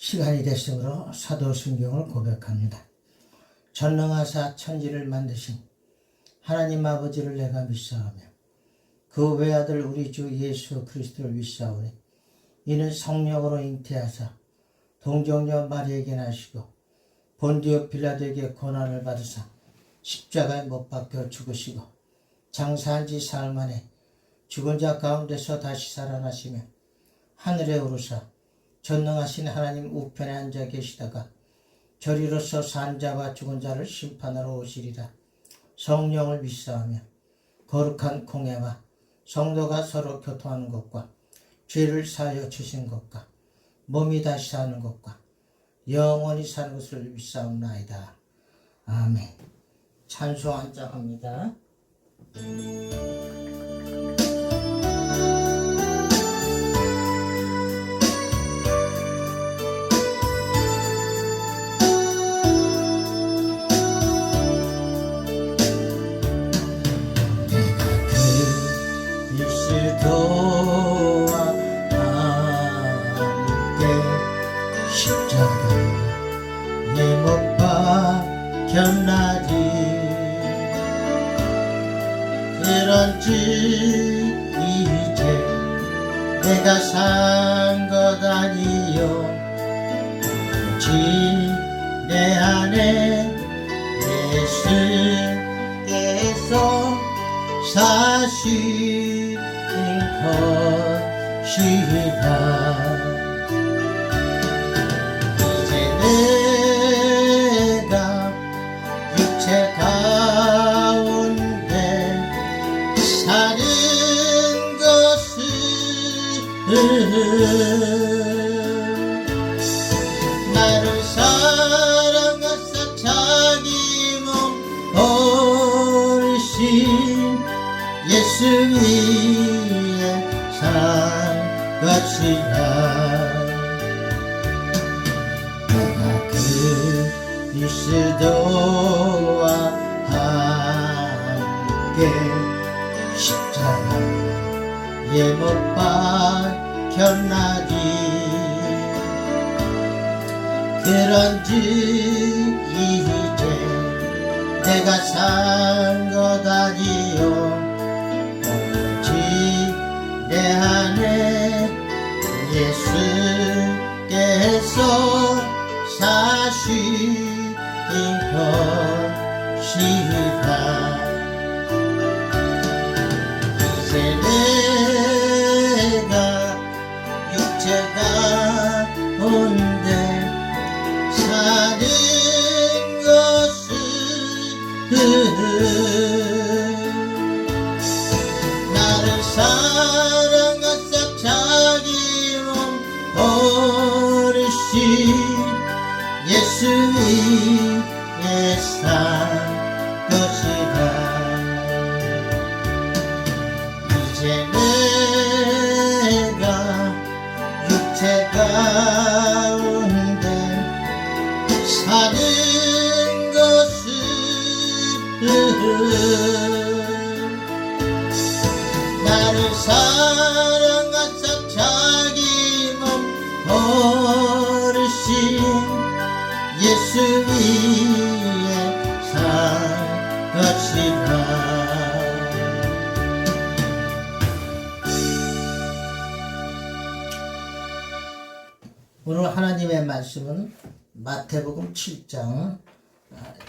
시간이 됐으므로 사도신경을 고백합니다. 전능하사 천지를 만드신 하나님 아버지를 내가 믿사오며 그 외아들 우리 주 예수 그리스도를 믿사오니 이는 성령으로 잉태하사 동정녀 마리에게 나시고 본디오 빌라도에게 고난을 받으사 십자가에 못 박혀 죽으시고 장사한 지 사흘 만에 죽은 자 가운데서 다시 살아나시며 하늘에 오르사 전능하신 하나님 우편에 앉아 계시다가 저리로서 산 자와 죽은 자를 심판하러 오시리라. 성령을 믿사오며 거룩한 공예와 성도가 서로 교통하는 것과 죄를 사하여 주신 것과 몸이 다시 사는 것과 영원히 사는 것을 믿사옵나이다. 아멘. 찬송 한장합니다. 그리스도와 함께 십자가에 못 박혔나니 그런즉 이제 내가 산 것 아니요 오직 내 안에 예수께서 사신 것이라. 이제 내가 육체 가운데 사는 것은 나를 사랑하사 자기 몸 버리신 예수 위에 산 것이라. 내가 그리스도와 함께 십자가에 못 박혔나니 그런즉 이제 내가 산 것 아니요 오직 내 안에 예수께서 사신 것이라. 이제 내가 육체 가운데 사는 것은 나를 사랑하사 자기 몸 버리신 예수 위에 산 것이라. 이제 내가 육체 가운데 사는 것은 나를 사랑하사 자기 몸 버리신 예수 위에 산 것이라. 오늘 하나님의 말씀은 마태복음 7장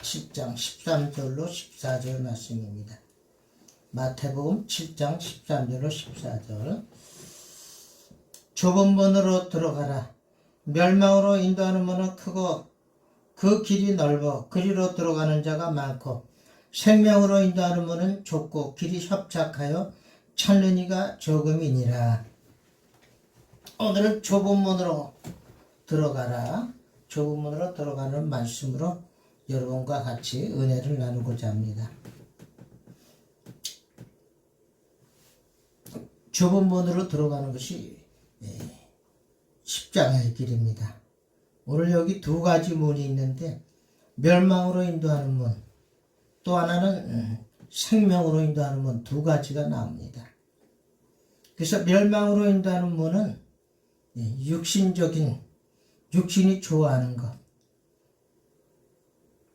13절로 14절 말씀입니다. 마태복음 7장 13절로 14절. 좁은 문으로 들어가라. 멸망으로 인도하는 문은 크고 그 길이 넓어 그리로 들어가는 자가 많고 생명으로 인도하는 문은 좁고 길이 협착하여 찾는 이가 조금이니라. 오늘은 좁은 문으로 들어가라. 좁은 문으로 들어가는 말씀으로 여러분과 같이 은혜를 나누고자 합니다. 좁은 문으로 들어가는 것이 십자가의 길입니다. 오늘 여기 두 가지 문이 있는데 멸망으로 인도하는 문, 또 하나는 생명으로 인도하는 문, 두 가지가 나옵니다. 그래서 멸망으로 인도하는 문은 육신적인 육신이 좋아하는 것,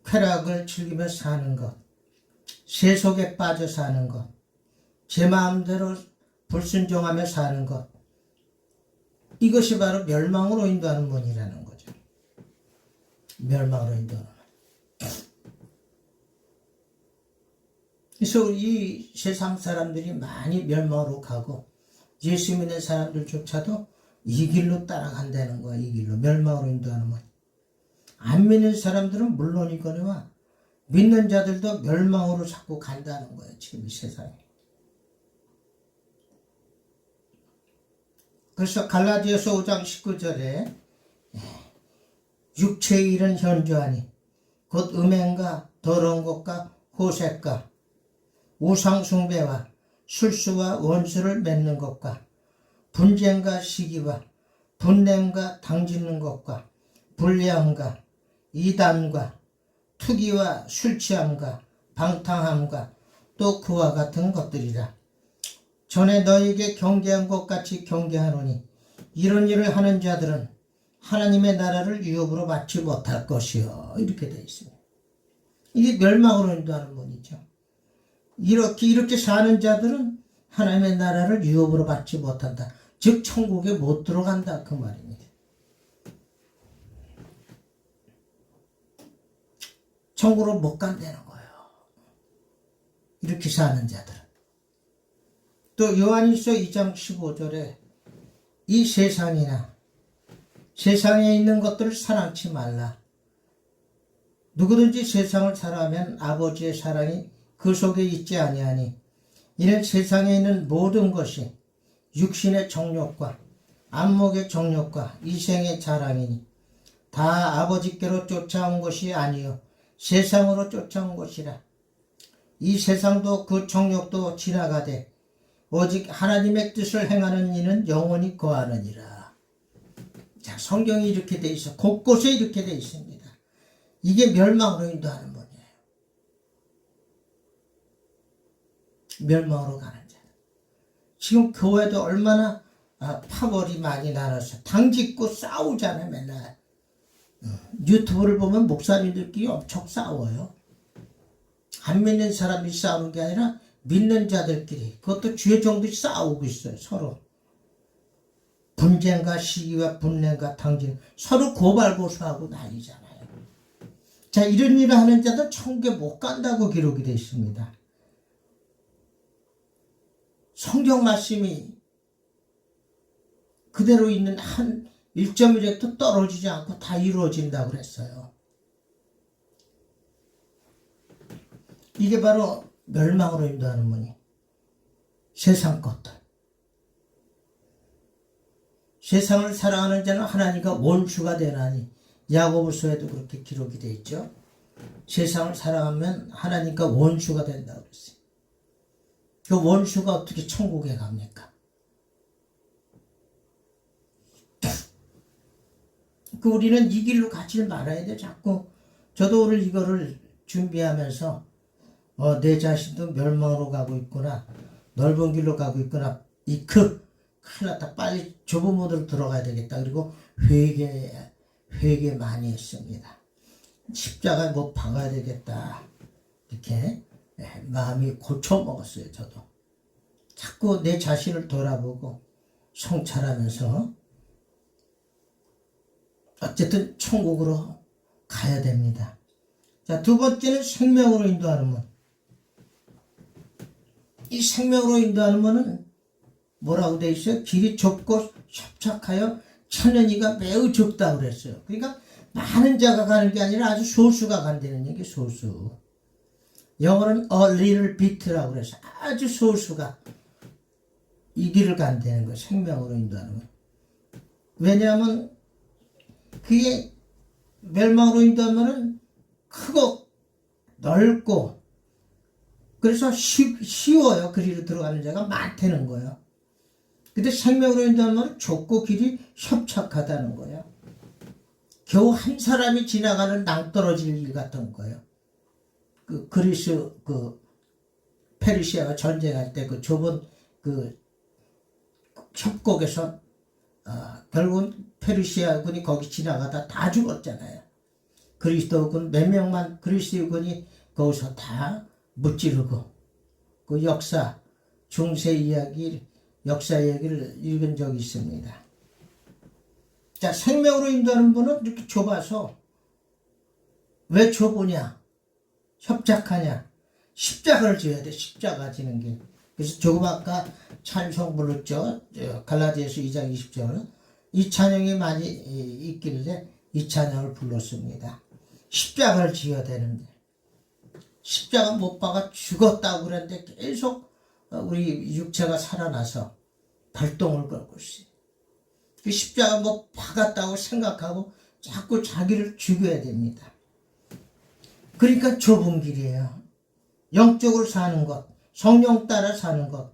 쾌락을 즐기며 사는 것, 세속에 빠져 사는 것, 제 마음대로 불순종하며 사는 것, 이것이 바로 멸망으로 인도하는 문이라는 거죠. 멸망으로 인도하는 문. 그래서 이 세상 사람들이 많이 멸망으로 가고 예수 믿는 사람들조차도 이 길로 따라간다는 거야. 이 길로 멸망으로 인도하는 문. 안 믿는 사람들은 물론이거니와 믿는 자들도 멸망으로 자꾸 간다는 거예요. 지금 이 세상에. 그래서 갈라디아서 5장 19절에 육체의 일은 현저하니 곧 음행과 더러운 것과 호색과 우상숭배와 술수와 원수를 맺는 것과 분쟁과 시기와 분냄과 당짓는 것과 불량과 이단과 투기와 술취함과 방탕함과 또 그와 같은 것들이라. 전에 너에게 경계한 것 같이 경계하노니 이런 일을 하는 자들은 하나님의 나라를 유업으로 받지 못할 것이요. 이렇게 되어 있습니다. 이게 멸망으로 인도하는 문이죠. 이렇게 사는 자들은 하나님의 나라를 유업으로 받지 못한다. 즉 천국에 못 들어간다 그 말입니다. 천국으로 못 간다는 거예요. 이렇게 사는 자들은. 또 요한일서 2장 15절에 이 세상이나 세상에 있는 것들을 사랑치 말라. 누구든지 세상을 사랑하면 아버지의 사랑이 그 속에 있지 아니하니 이는 세상에 있는 모든 것이 육신의 정욕과 안목의 정욕과 이생의 자랑이니 다 아버지께로 쫓아온 것이 아니요 세상으로 쫓아온 것이라. 이 세상도 그 정욕도 지나가되 오직 하나님의 뜻을 행하는 이는 영원히 거하느니라. 자, 성경이 이렇게 돼 있어. 곳곳에 이렇게 돼 있습니다. 이게 멸망으로 인도하는 문이에요. 멸망으로 가는 자. 지금 교회도 얼마나 파벌이 많이 나눠서 당짓고 싸우잖아요. 맨날. 유튜브를 보면 목사님들끼리 엄청 싸워요. 안 믿는 사람이 싸우는 게 아니라 믿는 자들끼리, 그것도 주의 종들이 싸우고 있어요. 서로 분쟁과 시기와 분냄과 당진, 서로 고발고소하고 난리잖아요. 자, 이런 일을 하는 자들 천국에 못 간다고 기록이 되어 있습니다. 성경 말씀이 그대로 있는 한 1.1획도 떨어지지 않고 다 이루어진다고 그랬어요. 이게 바로 멸망으로 인도하는 문이. 세상 것들. 세상을 사랑하는 자는 하나님과 원수가 되나니, 야고보서에도 그렇게 기록이 되어 있죠. 세상을 사랑하면 하나님과 원수가 된다고 그랬어요. 그 원수가 어떻게 천국에 갑니까? 우리는 이 길로 가지 말아야 돼. 자꾸 저도 오늘 이거를 준비하면서 내 자신도 멸망으로 가고 있구나, 넓은 길로 가고 있구나, 큰일 났다, 빨리 좁은 문으로 들어가야 되겠다. 그리고 회개 많이 했습니다. 십자가에 뭐 박아야 되겠다, 이렇게 마음이 고쳐먹었어요. 저도 자꾸 내 자신을 돌아보고 성찰하면서 어쨌든 천국으로 가야 됩니다. 자, 두 번째는 생명으로 인도하는 문. 이 생명으로 인도하는 문은 뭐라고 되어 있어요? 길이 좁고 협착하여 천연이가 매우 적다고 그랬어요. 그러니까 많은 자가 가는 게 아니라 아주 소수가 간다는 얘기. 소수. 영어로는 a little bit라고 그래서 아주 소수가 이 길을 간다는 거예요. 생명으로 인도하는 문. 왜냐하면 그게 멸망으로 인도하면 크고 넓고 그래서 쉬워요. 그 길로 들어가는 자가 많다는 거예요. 근데 생명으로 인도하면 좁고 길이 협착하다는 거예요. 겨우 한 사람이 지나가는 낭떠러질 일 같은 거예요. 그 그리스 페르시아가 전쟁할 때 그 좁은 그 협곡에서 결국은 페르시아군이 거기 지나가다 다 죽었잖아요. 그리스도군 몇 명만 그리스도군이 거기서 다 무찌르고 그 역사 중세 이야기 역사 얘기를 읽은 적이 있습니다. 자, 생명으로 인도하는 분은 이렇게 좁아서 왜 좁으냐? 협착하냐? 십자가를 지어야 돼. 십자가 지는 게. 그래서 조금 아까 찬송 불렀죠. 갈라디아서 2장 20절. 이 찬양이 많이 있길래 이 찬양을 불렀습니다. 십자가를 지어야 되는데 십자가 못 박아 죽었다고 그랬는데 계속 우리 육체가 살아나서 발동을 걸고 있어요. 그 십자가 뭐 박았다고 생각하고 자꾸 자기를 죽여야 됩니다. 그러니까 좁은 길이에요. 영적으로 사는 것, 성령 따라 사는 것,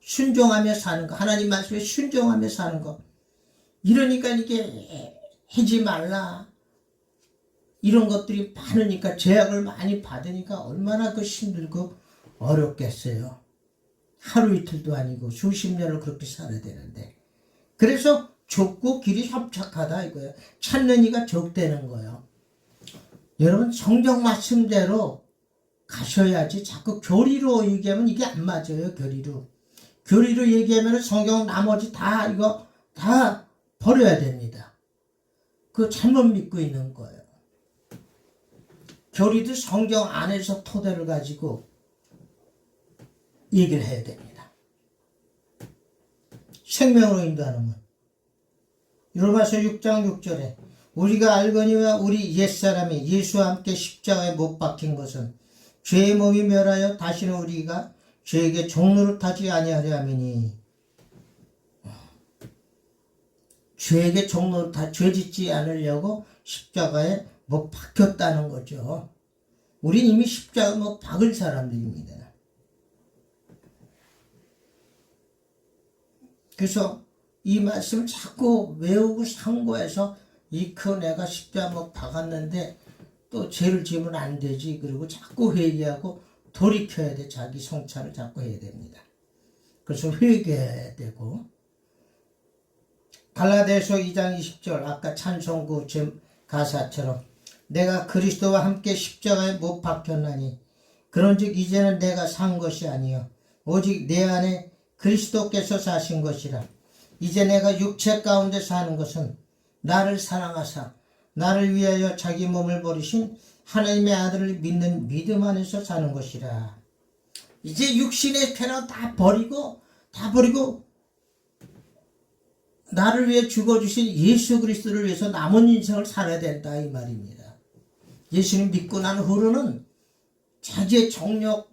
순종하며 사는 것, 하나님 말씀에 순종하며 사는 것. 이러니까 이게 하지 말라. 이런 것들이 많으니까 제약을 많이 받으니까 얼마나 그 힘들고 어렵겠어요. 하루 이틀도 아니고 수십 년을 그렇게 살아야 되는데. 그래서 좁고 길이 협착하다 이거예요. 찾는 이가 적대는 거예요. 여러분 성경 말씀대로 가셔야지 자꾸 교리로 얘기하면 이게 안 맞아요. 교리로 얘기하면 성경 나머지 다 이거 다 버려야 됩니다. 그거 잘못 믿고 있는 거예요. 교리도 성경 안에서 토대를 가지고 얘기를 해야 됩니다. 생명으로 인도하는 분. 로마서 6장 6절에 우리가 알거니와 우리 옛사람이 예수와 함께 십자가에 못 박힌 것은 죄의 몸이 멸하여 다시는 우리가 죄에게 종노릇하지 아니하려 함이니. 죄에게 죄 짓지 않으려고 십자가에 못 박혔다는 거죠. 우린 이미 십자가 못 박을 사람들입니다. 그래서 이 말씀을 자꾸 외우고 상고해서 내가 십자가 못 박았는데 또 죄를 지으면 안 되지. 그리고 자꾸 회개하고 돌이켜야 돼. 자기 성찰을 자꾸 해야 됩니다. 그래서 회개해야 되고 갈라디아서 2장 20절 아까 찬송구 가사처럼 내가 그리스도와 함께 십자가에 못 박혔나니 그런즉 이제는 내가 산 것이 아니요 오직 내 안에 그리스도께서 사신 것이라. 이제 내가 육체 가운데 사는 것은 나를 사랑하사 나를 위하여 자기 몸을 버리신 하나님의 아들을 믿는 믿음 안에서 사는 것이라. 이제 육신의 쾌락 다 버리고 나를 위해 죽어주신 예수 그리스도를 위해서 남은 인생을 살아야 된다 이 말입니다. 예수님 믿고 난 후로는 자기의 정력,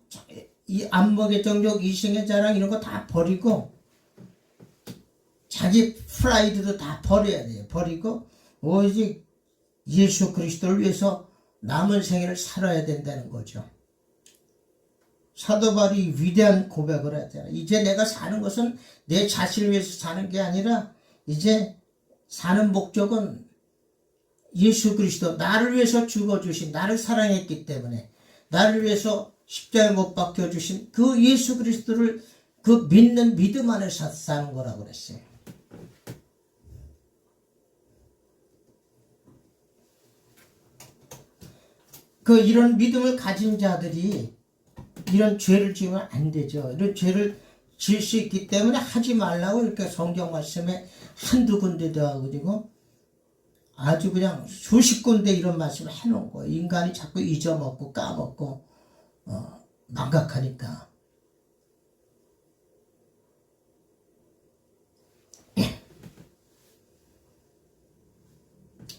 이 안목의 정력, 이생의 자랑 이런 거 다 버리고 자기 프라이드도 다 버려야 돼요. 버리고 오직 예수 그리스도를 위해서 남은 생애를 살아야 된다는 거죠. 사도 바울이 위대한 고백을 하잖아요. 이제 내가 사는 것은 내 자신을 위해서 사는 게 아니라 이제 사는 목적은 예수 그리스도, 나를 위해서 죽어주신, 나를 사랑했기 때문에 나를 위해서 십자가에 못 박혀주신 그 예수 그리스도를 그 믿는 믿음 안에서 사는 거라고 그랬어요. 이런 믿음을 가진 자들이 이런 죄를 지으면 안 되죠. 이런 죄를 지을 수 있기 때문에 하지 말라고 이렇게 성경 말씀에 한두 군데도 하고 아주 그냥 수십 군데 이런 말씀을 해놓은 거예요. 인간이 자꾸 잊어먹고 까먹고 망각하니까.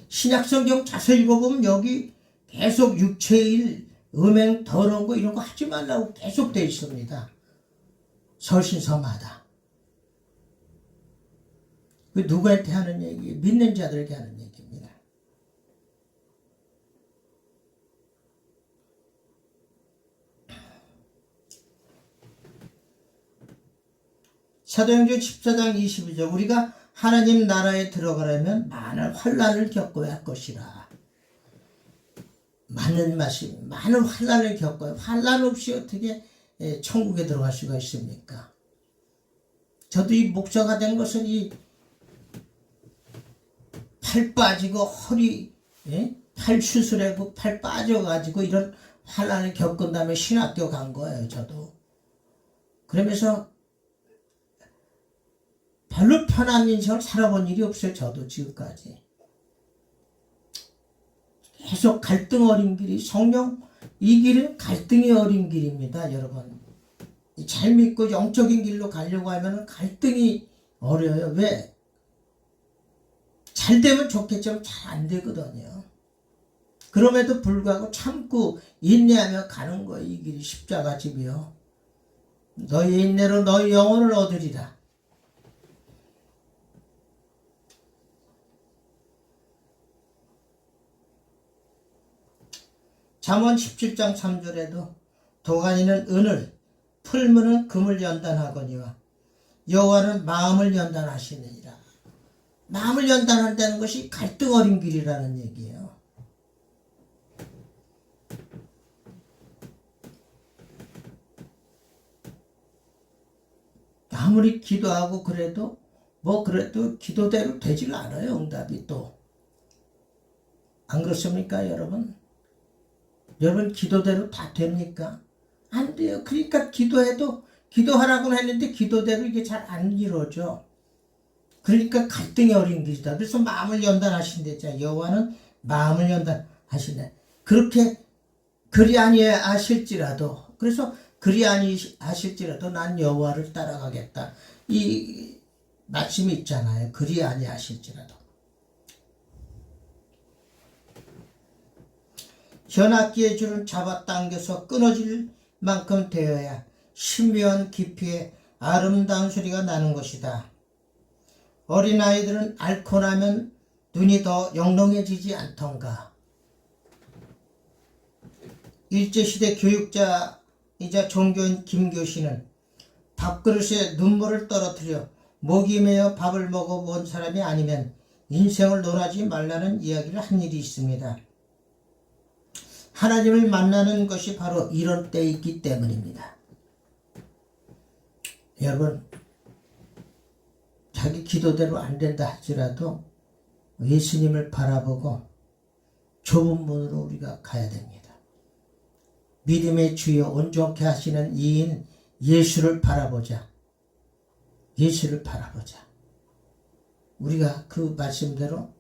신약성경 자세히 읽어보면 여기 계속 육체일, 음행, 더러운 거 이런 거 하지 말라고 계속 되어 있습니다. 서신서마다. 그 누구한테 하는 얘기? 믿는 자들에게 하는 얘기입니다. 사도행전 14장 22절 우리가 하나님 나라에 들어가려면 많은 환난을 겪어야 할 것이라. 많은 환난을 겪어요. 환난 없이 어떻게 천국에 들어갈 수가 있습니까? 저도 이 목사가 된 것은 이 팔 빠지고 허리, 예? 팔 수술하고 팔 빠져가지고 이런 환난을 겪은 다음에 신학교 간 거예요, 저도. 그러면서 별로 편한 인생을 살아본 일이 없어요, 저도 지금까지. 계속 갈등 어린 길이, 성령, 이 길은 갈등이 어린 길입니다, 여러분. 잘 믿고 영적인 길로 가려고 하면 갈등이 어려워요. 왜? 잘 되면 좋겠지만 잘 안 되거든요. 그럼에도 불구하고 참고 인내하며 가는 거예요. 이 길이 십자가 집이요. 너희 인내로 너희 영혼을 얻으리라. 잠언 17장 3절에도 도가니는 은을, 풀무는 금을 연단하거니와 여호와는 마음을 연단하시느니라. 마음을 연단한다는 것이 갈등 어린 길이라는 얘기예요. 아무리 기도하고 그래도 그래도 기도대로 되질 않아요. 응답이 또. 안 그렇습니까, 여러분? 여러분 기도대로 다 됩니까? 안 돼요. 그러니까 기도해도 기도하라고는 했는데 기도대로 이게 잘 안 이루어져. 그러니까 갈등이 어린 길이다. 그래서 마음을 연단하신대잖아요. 여호와는 마음을 연단하시네. 그렇게 그리 아니하실지라도, 그래서 그리 아니하실지라도 난 여호와를 따라가겠다. 이 말씀이 있잖아요. 그리 아니하실지라도. 현악기의 줄은 잡아당겨서 끊어질 만큼 되어야 신묘한 깊이에 아름다운 소리가 나는 것이다. 어린아이들은 앓고 나면 눈이 더 영롱해지지 않던가. 일제시대 교육자이자 종교인 김교신은 밥그릇에 눈물을 떨어뜨려 목이 메어 밥을 먹어본 사람이 아니면 인생을 논하지 말라는 이야기를 한 일이 있습니다. 하나님을 만나는 것이 바로 이런 때이기 때문입니다. 여러분, 자기 기도대로 안 된다 할지라도 예수님을 바라보고 좁은 문으로 우리가 가야 됩니다. 믿음의 주여 온전케 하시는 이인 예수를 바라보자. 예수를 바라보자. 우리가 그 말씀대로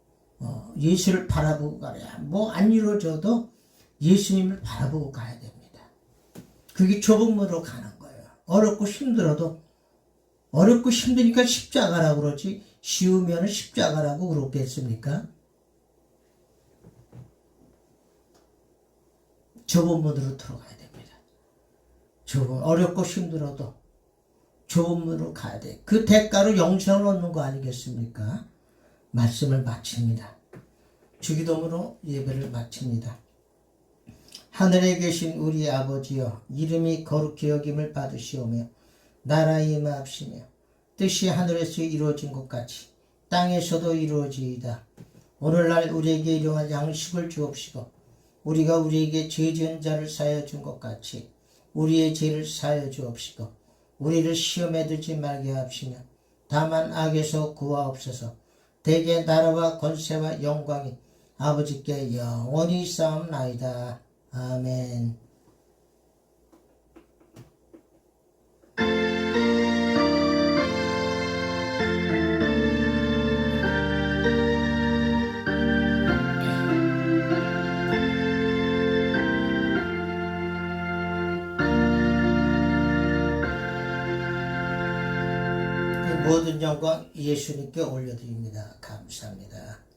예수를 바라보고 가야 안 이루어져도 예수님을 바라보고 가야 됩니다. 그게 좁은 문으로 가는 거예요. 어렵고 힘들어도, 어렵고 힘드니까 십자가라고 그러지 쉬우면 십자가라고 그러겠습니까? 좁은 문으로 들어가야 됩니다. 어렵고 힘들어도 좁은 문으로 가야 돼. 그 대가로 영생을 얻는 거 아니겠습니까? 말씀을 마칩니다. 주기도문으로 예배를 마칩니다. 하늘에 계신 우리 아버지여, 이름이 거룩히 여김을 받으시오며 나라의 임하옵시며 뜻이 하늘에서 이루어진 것 같이 땅에서도 이루어지이다. 오늘날 우리에게 일용할 양식을 주옵시고 우리가 우리에게 죄 지은 자를 사하여 준 것 같이 우리의 죄를 사하여 주옵시고 우리를 시험에 들지 말게 하옵시며 다만 악에서 구하옵소서. 대개 나라와 권세와 영광이 아버지께 영원히 있사옵나이다. 아멘. 모든 영광 예수님께 올려드립니다. 감사합니다.